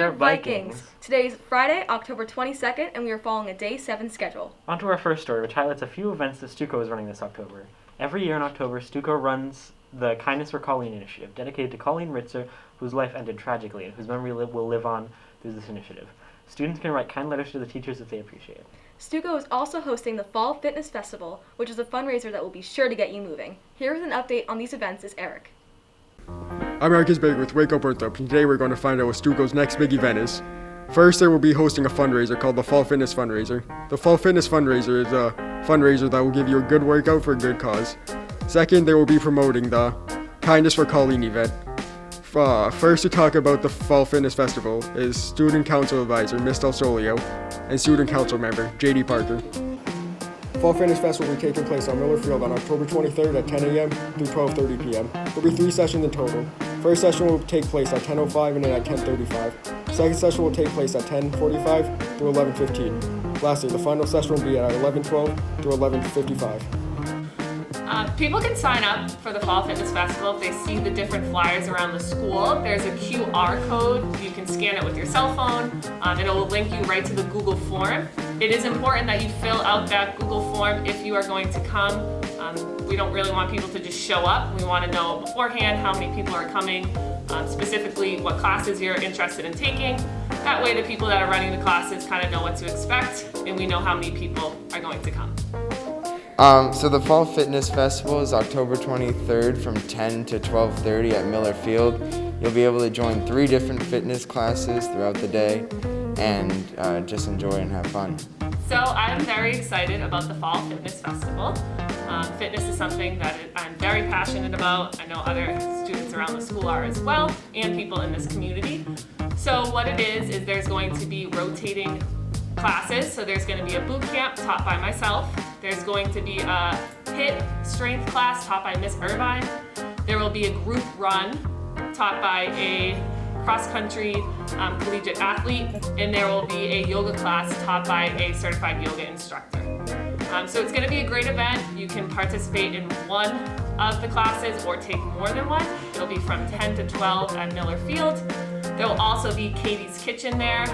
are Vikings. Today is Friday, October 22nd, and we are following a Day 7 schedule. On to our first story, which highlights a few events that Stuco is running this October. Every year in October, Stuco runs the Kindness for Colleen initiative, dedicated to Colleen Ritzer, whose life ended tragically and whose memory will live on through this initiative. Students can write kind letters to the teachers that they appreciate. Stuco is also hosting the Fall Fitness Festival, which is a fundraiser that will be sure to get you moving. Here with an update on these events is Eric. I'm Eric Baker with Wake Up Winthrop, and today we're going to find out what Stuco's next big event is. First, they will be hosting a fundraiser called the Fall Fitness Fundraiser. The Fall Fitness Fundraiser is a fundraiser that will give you a good workout for a good cause. Second, they will be promoting the Kindness for Colleen event. First to talk about the Fall Fitness Festival is Student Council Advisor Miss Del Solio and Student Council Member J.D. Parker. Fall Fitness Festival will be taking place on Miller Field on October 23rd at 10 a.m. through 12:30 p.m. There will be 3 sessions in total. First session will take place at 10:05 and then at 10:35. Second session will take place at 10:45 through 11:15. Lastly, the final session will be at 11:12 through 11:55. People can sign up for the Fall Fitness Festival if they see the different flyers around the school. There's a QR code. You can scan it with your cell phone, and it will link you right to the Google form. It is important that you fill out that Google form if you are going to come. We don't really want people to just show up. We want to know beforehand how many people are coming, specifically what classes you're interested in taking. That way the people that are running the classes kind of know what to expect, and we know how many people are going to come. So the Fall Fitness Festival is October 23rd from 10 to 12:30 at Miller Field. You'll be able to join 3 different fitness classes throughout the day and just enjoy and have fun. So I'm very excited about the Fall Fitness Festival. Fitness is something that I'm very passionate about. I know other students around the school are as well, and people in this community. So what it is there's going to be rotating classes. So there's going to be a boot camp taught by myself. There's going to be a HIIT strength class taught by Miss Irvine. There will be a group run taught by a cross-country collegiate athlete, and there will be a yoga class taught by a certified yoga instructor. So it's going to be a great event. You can participate in one of the classes or take more than one. It'll be from 10 to 12 at Miller Field. There will also be Katie's Kitchen there,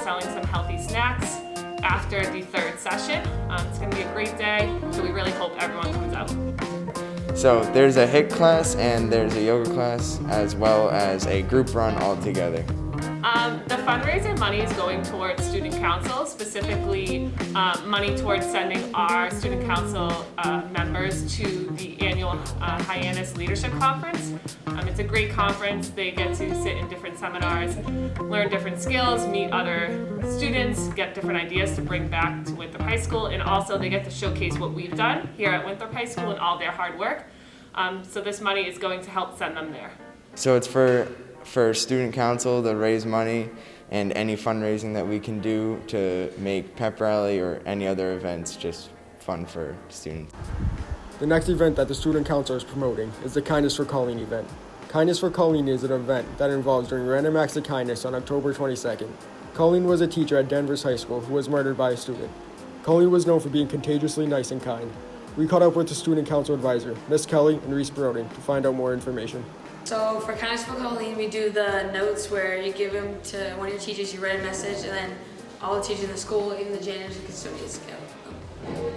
selling some healthy snacks after the 3rd session. It's going to be a great day, so we really hope everyone comes out. So there's a HIIT class and there's a yoga class as well as a group run all together. The fundraiser money is going towards Student Council, specifically money towards sending our Student Council members to the annual Hyannis Leadership Conference. It's a great conference. They get to sit in different seminars, learn different skills, meet other students, get different ideas to bring back to Winthrop High School, and also they get to showcase what we've done here at Winthrop High School and all their hard work. So this money is going to help send them there. So it's for Student Council to raise money and any fundraising that we can do to make pep rally or any other events just fun for students. The next event that the Student Council is promoting is the Kindness for Colleen event. Kindness for Colleen is an event that involves doing random acts of kindness on October 22nd. Colleen was a teacher at Denver's high school who was murdered by a student. Colleen was known for being contagiously nice and kind. We caught up with the Student Council advisor, Miss Kelly and Reese Broden, to find out more information. So for Kindness for Colleen, we do the notes where you give them to one of your teachers, you write a message, and then all the teachers in the school, even the janitors and custodians, get them.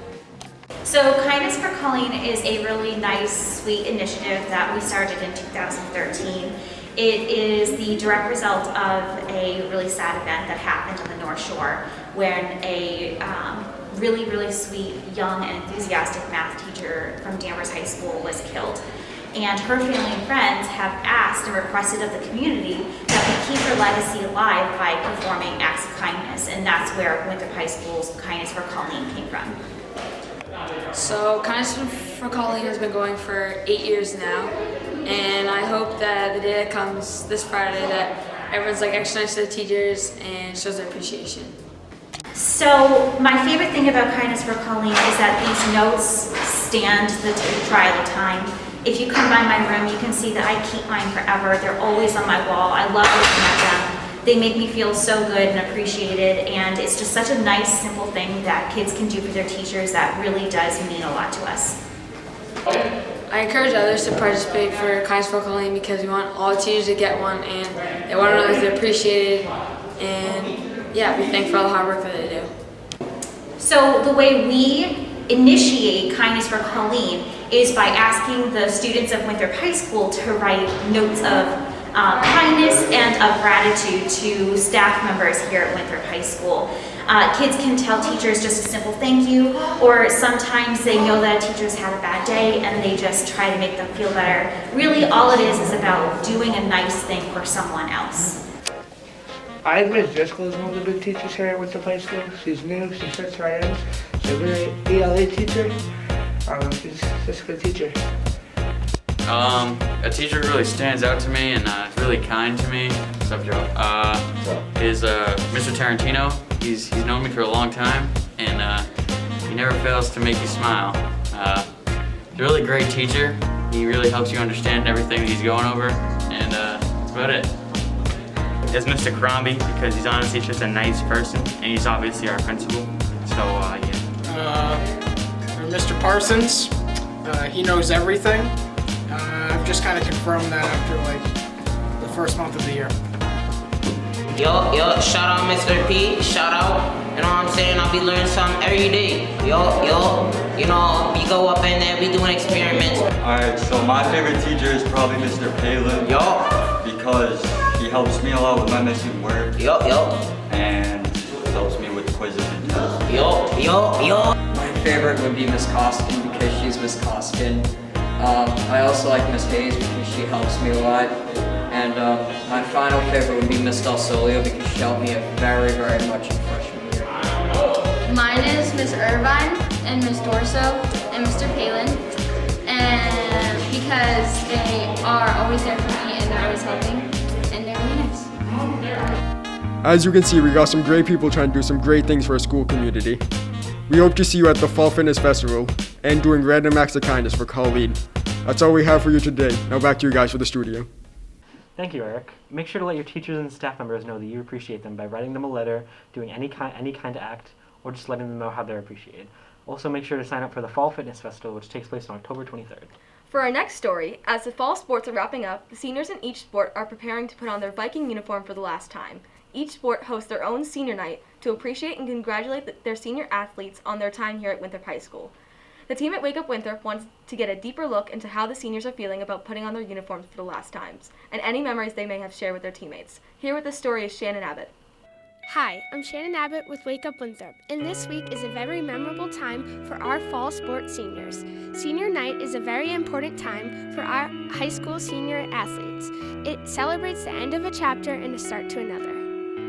So Kindness for Colleen is a really nice, sweet initiative that we started in 2013. It is the direct result of a really sad event that happened on the North Shore when a really, really sweet, young, and enthusiastic math teacher from Danvers High School was killed. And her family and friends have asked and requested of the community that we keep her legacy alive by performing acts of kindness, and that's where Winthrop High School's Kindness for Colleen came from. So Kindness for Colleen has been going for 8 years now, and I hope that the day that comes this Friday that everyone's extra nice to the teachers and shows their appreciation. So my favorite thing about Kindness for Colleen is that these notes stand the trial of time. If you come by my room, you can see that I keep mine forever. They're always on my wall. I love looking at them. They make me feel so good and appreciated, and it's just such a nice, simple thing that kids can do for their teachers that really does mean a lot to us. I encourage others to participate for Kindness for Colleen because we want all teachers to get one, and they want to know that they're appreciated and yeah, be thankful for all the hard work that they do. So the way we initiate Kindness for Colleen is by asking the students of Winthrop High School to write notes of kindness and of gratitude to staff members here at Winthrop High School. Kids can tell teachers just a simple thank you, or sometimes they know that a teacher's had a bad day and they just try to make them feel better. Really, all it is about doing a nice thing for someone else. I Miss Driscoll is one of the new teachers here at Winthrop High School. She's new, she fits right in. She's a really ELA teacher. She's just a good teacher. A teacher who really stands out to me and is really kind to me. What's up, Joe? Is Mr. Tarantino. He's known me for a long time, and he never fails to make you smile. He's a really great teacher. He really helps you understand everything that he's going over, and that's about it. There's Mr. Crombie, because he's honestly just a nice person, and he's obviously our principal. So yeah. Mr. Parsons, he knows everything. I've just kind of confirmed that after like the first month of the year. Yo, shout out Mr. P, shout out, you know what I'm saying? I'll be learning something every day. Yo, you know, we go up in there, we doing experiments. Alright, so my favorite teacher is probably Mr. Palin. Yo. Because he helps me a lot with my missing work. Yo. And helps me with quizzes and tests. Yo. My favorite would be Miss Costin, because she's Miss Costin. I also like Miss Hayes because she helps me a lot. And my final favorite would be Miss Del Solio because she helped me very, very much in freshman year. Mine is Miss Irvine and Miss Dorso and Mr. Palin. And because they are always there for me and they're always helping and they're really nice. As you can see, we got some great people trying to do some great things for our school community. We hope to see you at the Fall Fitness Festival and doing random acts of kindness for Colleen. That's all we have for you today. Now back to you guys for the studio. Thank you, Eric. Make sure to let your teachers and staff members know that you appreciate them by writing them a letter, doing any kind of act, or just letting them know how they're appreciated. Also, make sure to sign up for the Fall Fitness Festival, which takes place on October 23rd. For our next story, as the fall sports are wrapping up, the seniors in each sport are preparing to put on their Viking uniform for the last time. Each sport hosts their own senior night to appreciate and congratulate their senior athletes on their time here at Winthrop High School. The team at Wake Up Winthrop wants to get a deeper look into how the seniors are feeling about putting on their uniforms for the last times, and any memories they may have shared with their teammates. Here with this story is Shannon Abbott. Hi, I'm Shannon Abbott with Wake Up Winthrop, and this week is a very memorable time for our fall sports seniors. Senior night is a very important time for our high school senior athletes. It celebrates the end of a chapter and a start to another.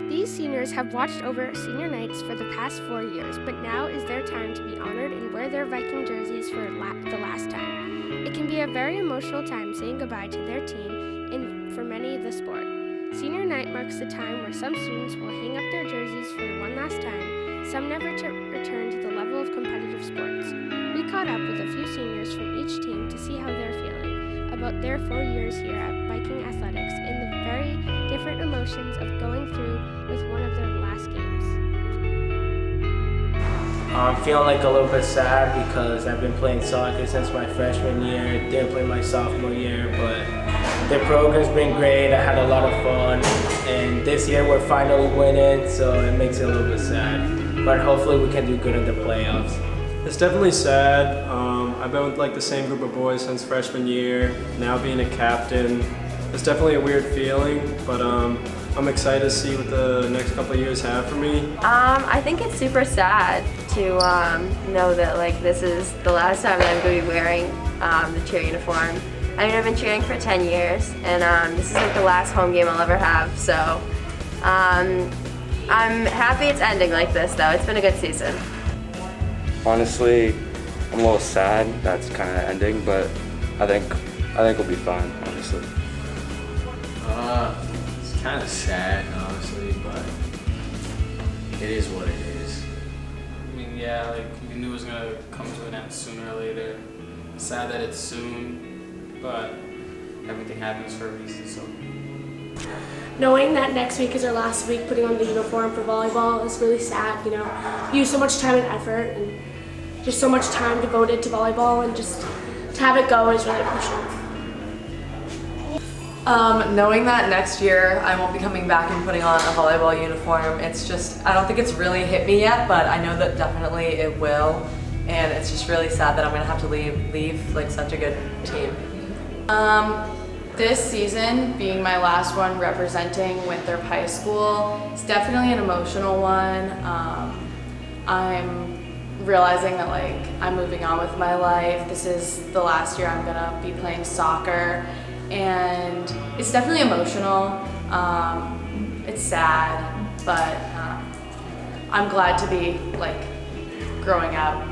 These seniors have watched over senior nights for the past 4 years, but now is their time to be honored and wear their Viking jerseys for the last time. It can be a very emotional time saying goodbye to their team and for many the sport. Senior night marks the time where some students will hang up their jerseys for one last time, some never return to the level of competitive sports. We caught up with a few seniors from each team to see how they're feeling about their 4 years here at Viking Athletics and the very different emotions of going through with one of their last games. I'm feeling like a little bit sad because I've been playing soccer since my freshman year, didn't play my sophomore year, but the program's been great, I had a lot of fun, and this year we're finally winning, so it makes it a little bit sad. But hopefully we can do good in the playoffs. It's definitely sad. I've been with like the same group of boys since freshman year, now being a captain. It's definitely a weird feeling, but I'm excited to see what the next couple of years have for me. I think it's super sad to know that like this is the last time that I'm going to be wearing the cheer uniform. I mean, I've been cheering for 10 years, and this is like the last home game I'll ever have, so I'm happy it's ending like this, though. It's been a good season. Honestly, I'm a little sad that's kind of ending, but I think we'll be fine, honestly. It's kind of sad, honestly, but it is what it is. I mean, yeah, like we knew it was gonna come to an end sooner or later. Sad that it's soon, but everything happens for a reason, so. Knowing that next week is our last week putting on the uniform for volleyball is really sad, you know. You use so much time and effort and just so much time devoted to volleyball, and just to have it go is really emotional. Knowing that next year I won't be coming back and putting on a volleyball uniform, it's just, I don't think it's really hit me yet, but I know that definitely it will. And it's just really sad that I'm gonna have to leave like such a good team. This season, being my last one representing Winthrop High School, it's definitely an emotional one. I'm realizing that like I'm moving on with my life. This is the last year I'm gonna be playing soccer, and it's definitely emotional. It's sad, but I'm glad to be like growing up.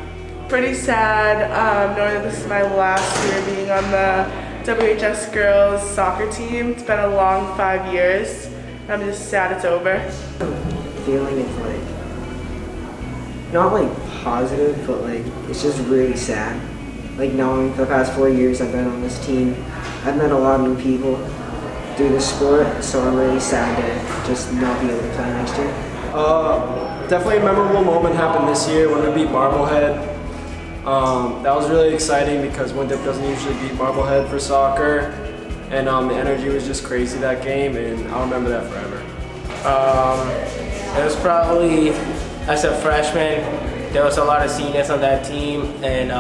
Pretty sad knowing that this is my last year being on the WHS girls soccer team. It's been a long 5 years. I'm just sad it's over. Feeling is like, not like positive, but like it's just really sad. Like knowing for the past 4 years I've been on this team, I've met a lot of new people through the sport, so I'm really sad to just not be able to play next year. Definitely a memorable moment happened this year when we beat Marblehead. That was really exciting because Winthrop doesn't usually beat Marblehead for soccer, and the energy was just crazy that game, and I'll remember that forever. It was probably, as a freshman, there was a lot of seniors on that team, and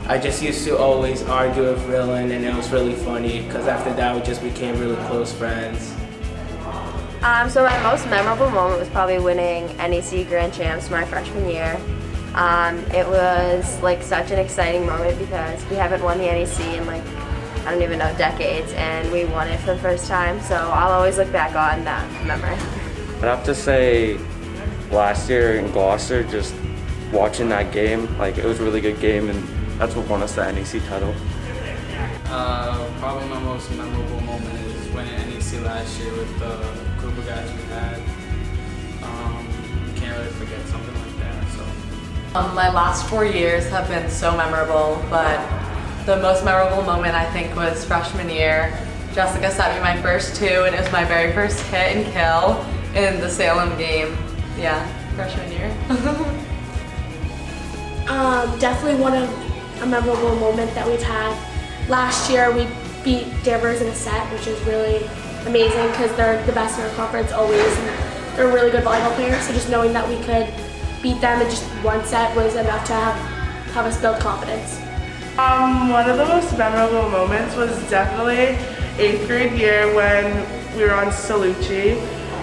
I just used to always argue with Rylan, and it was really funny because after that we just became really close friends. So my most memorable moment was probably winning NEC Grand Champs my freshman year. It was like such an exciting moment because we haven't won the NEC in like, I don't even know, decades, and we won it for the first time, so I'll always look back on that memory. I'd have to say last year in Gloucester, just watching that game, like it was a really good game, and that's what won us the NEC title. Probably my most memorable moment is winning NEC last year with the group of guys we had. Can't really forget something like that. So. My last 4 years have been so memorable, but the most memorable moment I think was freshman year. Jessica sent me my first 2, and it was my very first hit and kill in the Salem game. Yeah, freshman year. Definitely a memorable moment that we've had. Last year we beat Danvers in a set, which is really amazing because they're the best in our conference always, and they're really good volleyball players. So just knowing that we could beat them in just one set was enough to have us build confidence. One of the most memorable moments was definitely 8th grade year when we were on Salucci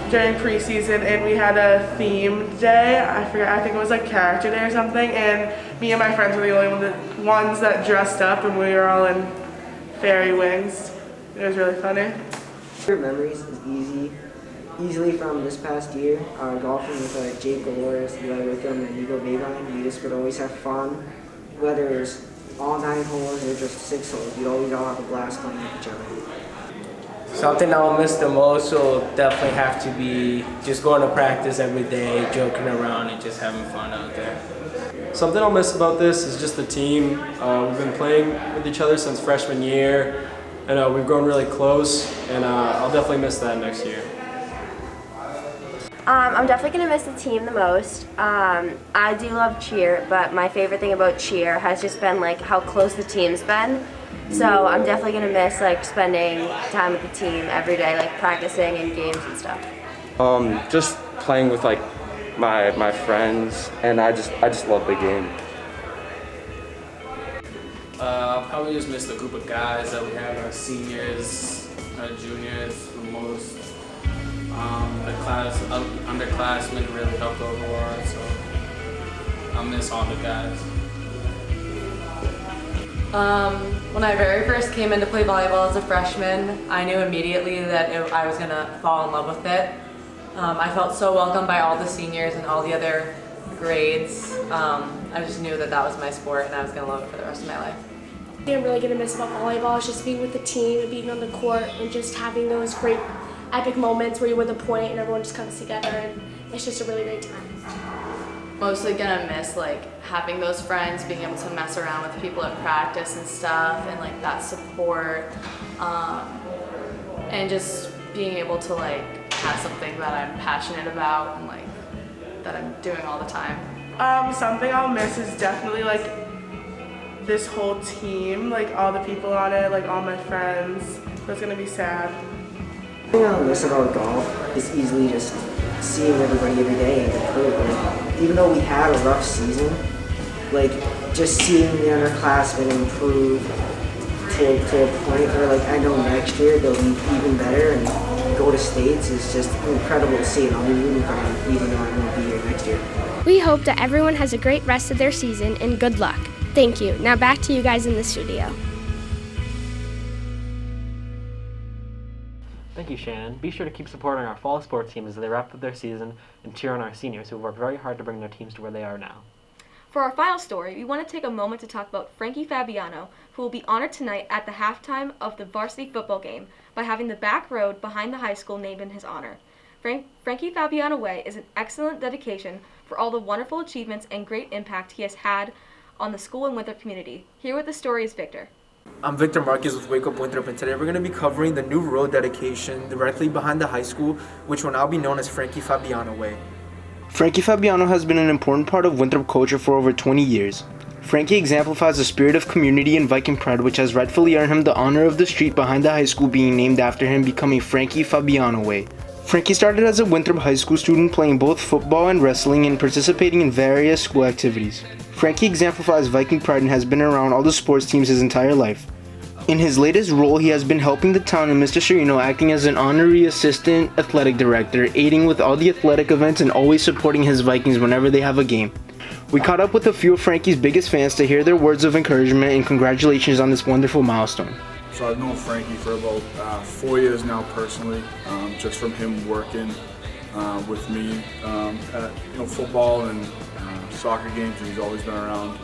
during preseason, and we had a themed day. I forget, I think it was like character day or something, and me and my friends were the only ones that dressed up, and we were all in fairy wings. It was really funny. Favorite memories is easily from this past year, golfing with Jake Dolores, Eli Wickham, and Nico Babine. We just would always have fun, whether it was all 9 holes or just 6 holes. We'd always all have a blast playing with each other. Something I'll miss the most will definitely have to be just going to practice every day, joking around, and just having fun out there. Something I'll miss about this is just the team. We've been playing with each other since freshman year, and we've grown really close, and I'll definitely miss that next year. I'm definitely going to miss the team the most. I do love cheer, but my favorite thing about cheer has just been like how close the team's been. So I'm definitely going to miss like spending time with the team every day, like practicing and games and stuff. Just playing with like my friends, and I just love the game. I'll probably just miss the group of guys that we have, our seniors, our juniors, the most. The underclassmen really helped out a lot, so I'll miss all the guys. When I very first came in to play volleyball as a freshman, I knew immediately that I was gonna fall in love with it. I felt so welcomed by all the seniors and all the other grades. I just knew that that was my sport and I was gonna love it for the rest of my life. The thing I'm really gonna miss about volleyball is just being with the team and being on the court and just having those great epic moments where you win the point and everyone just comes together, and it's just a really great time. Mostly gonna miss like having those friends, being able to mess around with people at practice and stuff, and like that support, and just being able to like have something that I'm passionate about and like that I'm doing all the time. Something I'll miss is definitely like this whole team, like all the people on it, like all my friends. so it's going to be sad. The thing I miss about golf is easily just seeing everybody every day and improve. Like, even though we had a rough season, like just seeing the underclassmen improve to a point where like I know next year they'll be even better and go to states is just incredible to see, and I'll be rooting for them even though I won't be here next year. We hope that everyone has a great rest of their season and good luck. Thank you. Now back to you guys in the studio. Thank you, Shannon. Be sure to keep supporting our fall sports team as they wrap up their season and cheer on our seniors who have worked very hard to bring their teams to where they are now. For our final story, we want to take a moment to talk about Frankie Fabiano, who will be honored tonight at the halftime of the varsity football game by having the back road behind the high school named in his honor. Frankie Fabiano Way is an excellent dedication for all the wonderful achievements and great impact he has had on the school and Winthrop community. Here with the story is Victor. I'm Victor Marquez with Wake Up Winthrop, and today we're going to be covering the new road dedication directly behind the high school, which will now be known as Frankie Fabiano Way. Frankie Fabiano has been an important part of Winthrop culture for over 20 years. Frankie exemplifies the spirit of community and Viking pride, which has rightfully earned him the honor of the street behind the high school being named after him, becoming Frankie Fabiano Way. Frankie started as a Winthrop high school student, playing both football and wrestling and participating in various school activities. Frankie exemplifies Viking pride and has been around all the sports teams his entire life. In his latest role, he has been helping the town and Mr. Serino acting as an honorary assistant athletic director, aiding with all the athletic events and always supporting his Vikings whenever they have a game. We caught up with a few of Frankie's biggest fans to hear their words of encouragement and congratulations on this wonderful milestone. So I've known Frankie for about 4 years now personally, just from him working with me at football and soccer games. He's always been around,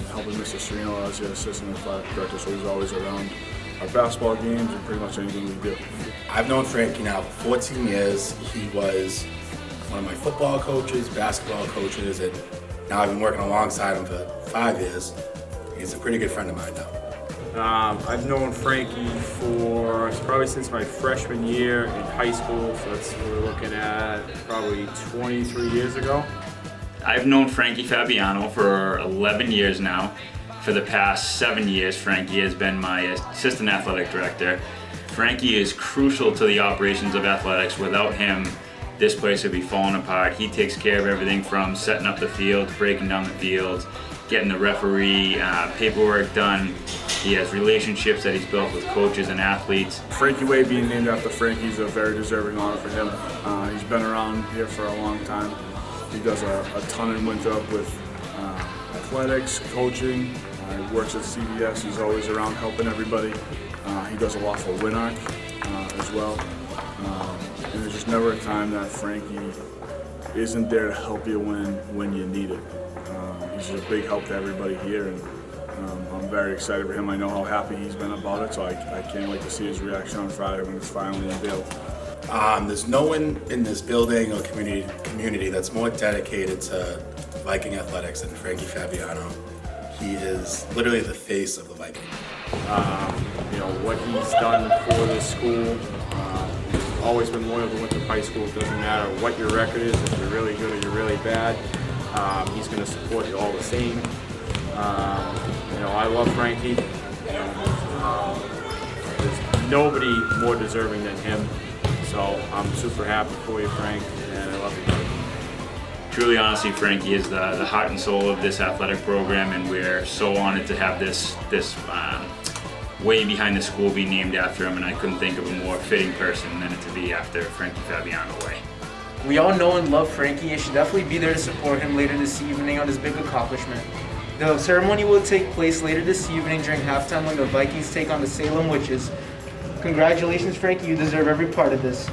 helping Mr. Serino as the assistant athletic director, so he's always around our basketball games and pretty much anything we do. I've known Frankie now for 14 years. He was one of my football coaches, basketball coaches, and now I've been working alongside him for 5 years. He's a pretty good friend of mine now. I've known Frankie for probably since my freshman year in high school, so we're looking at probably 23 years ago. I've known Frankie Fabiano for 11 years now. For the past 7 years, Frankie has been my assistant athletic director. Frankie is crucial to the operations of athletics. Without him, this place would be falling apart. He takes care of everything from setting up the field, breaking down the field, getting the referee paperwork done. He has relationships that he's built with coaches and athletes. Frankie Way being named after Frankie is a very deserving honor for him. He's been around here for a long time. He does a ton in Winthrop with athletics, coaching. He works at CVS. He's always around helping everybody. He does a lot for Winark as well. And there's just never a time that Frankie isn't there to help you when you need it. He's just a big help to everybody here, and I'm very excited for him. I know how happy he's been about it, so I can't wait to see his reaction on Friday when it's finally unveiled. There's no one in this building or community that's more dedicated to Viking athletics than Frankie Fabiano. He is literally the face of the Viking. What he's done for this school, always been loyal to Winthrop High School. It doesn't matter what your record is, if you're really good or you're really bad. He's going to support you all the same. I love Frankie. There's nobody more deserving than him. So I'm super happy for you, Frank, and I love you. Truly, honestly, Frankie is the heart and soul of this athletic program, and we're so honored to have this way behind the school be named after him, and I couldn't think of a more fitting person than it to be after Frankie Fabiano Way. We all know and love Frankie and should definitely be there to support him later this evening on his big accomplishment. The ceremony will take place later this evening during halftime when the Vikings take on the Salem Witches. Congratulations, Frankie. You deserve every part of this.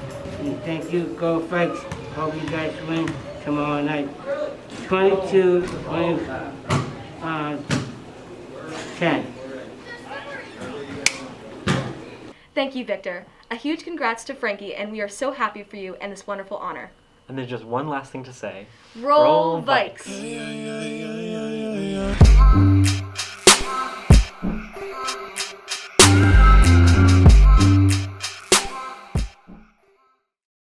Thank you. Go Vikes. Hope you guys win tomorrow night. 22-10. Thank you, Victor. A huge congrats to Frankie, and we are so happy for you and this wonderful honor. And there's just one last thing to say. Roll Vikes!